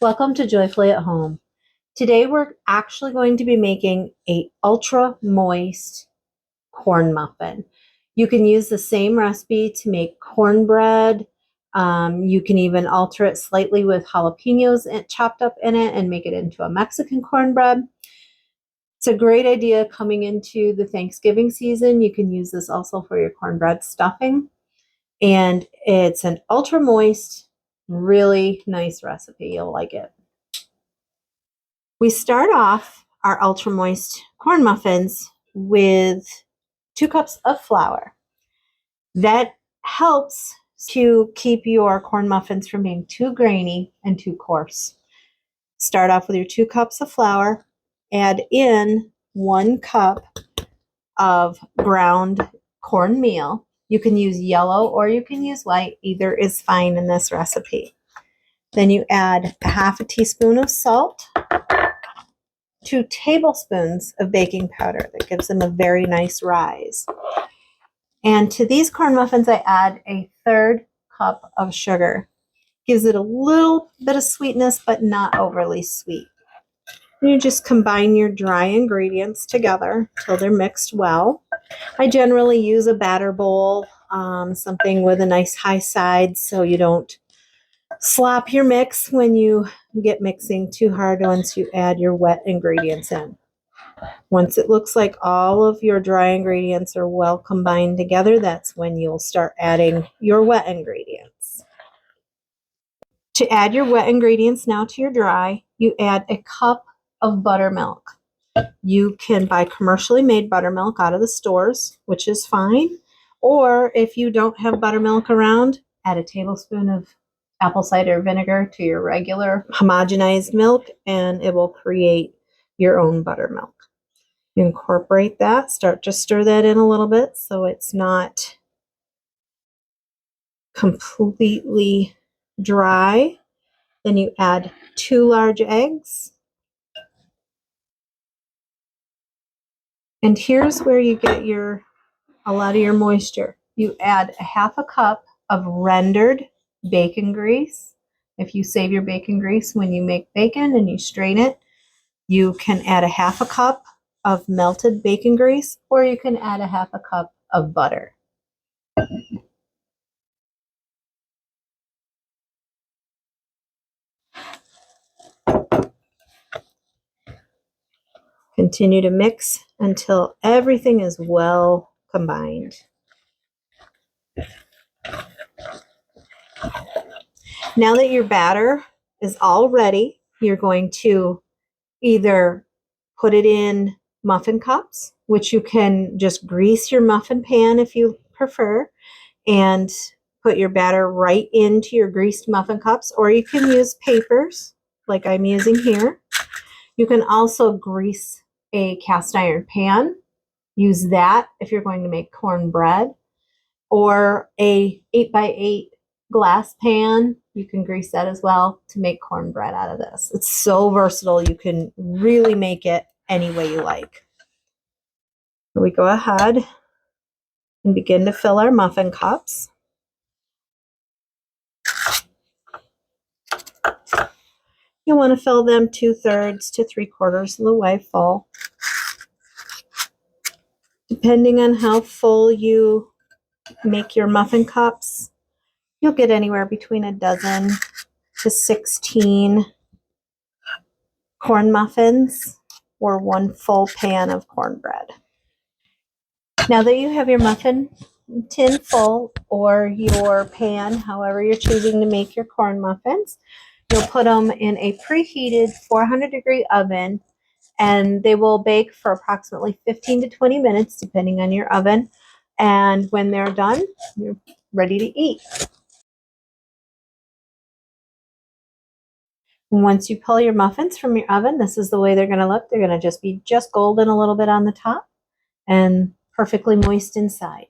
Welcome to Joyfully at Home. Today we're actually going to be making a ultra moist corn muffin. You can use the same recipe to make cornbread. You can even alter it slightly with jalapenos chopped up in it and make it into a Mexican cornbread. It's a great idea coming into the Thanksgiving season. You can use this also for your cornbread stuffing. And it's an ultra moist, really nice recipe. You'll like it. We start off our ultra moist corn muffins with 2 cups of flour. That helps to keep your corn muffins from being too grainy and too coarse. Start off with your 2 cups of flour, add in 1 cup of ground cornmeal. You can use yellow or you can use white, either is fine in this recipe. Then you add a half a teaspoon of salt, 2 tablespoons of baking powder. That gives them a very nice rise. And to these corn muffins, I add a 1/3 cup of sugar. Gives it a little bit of sweetness, but not overly sweet. And you just combine your dry ingredients together till they're mixed well. I generally use a batter bowl, something with a nice high side so you don't slop your mix when you get mixing too hard once you add your wet ingredients in. Once it looks like all of your dry ingredients are well combined together, that's when you'll start adding your wet ingredients. To add your wet ingredients now to your dry, you add a cup of buttermilk. You can buy commercially made buttermilk out of the stores, which is fine. Or if you don't have buttermilk around, add a tablespoon of apple cider vinegar to your regular homogenized milk, and it will create your own buttermilk. You incorporate that, start to stir that in a little bit so it's not completely dry. Then you add 2 large eggs. And here's where you get a lot of your moisture. You add a half a cup of rendered bacon grease. If you save your bacon grease when you make bacon and you strain it, you can add a half a cup of melted bacon grease, or you can add a half a cup of butter. Continue to mix until everything is well combined. Now that your batter is all ready, you're going to either put it in muffin cups, which you can just grease your muffin pan if you prefer, and put your batter right into your greased muffin cups, or you can use papers like I'm using here. You can also grease a cast iron pan. Use that if you're going to make cornbread, or a 8x8 glass pan. You can grease that as well to make cornbread out of this. It's so versatile. You can really make it any way you like. We go ahead and begin to fill our muffin cups. You want to fill them 2/3 to 3/4 of the way full. Depending on how full you make your muffin cups, you'll get anywhere between a dozen to 16 corn muffins or 1 full pan of cornbread. Now that you have your muffin tin full, or your pan, however you're choosing to make your corn muffins, you'll put them in a preheated 400-degree oven, and they will bake for approximately 15 to 20 minutes, depending on your oven. And when they're done, you're ready to eat. Once you pull your muffins from your oven, this is the way they're going to look. They're going to just be golden a little bit on the top and perfectly moist inside.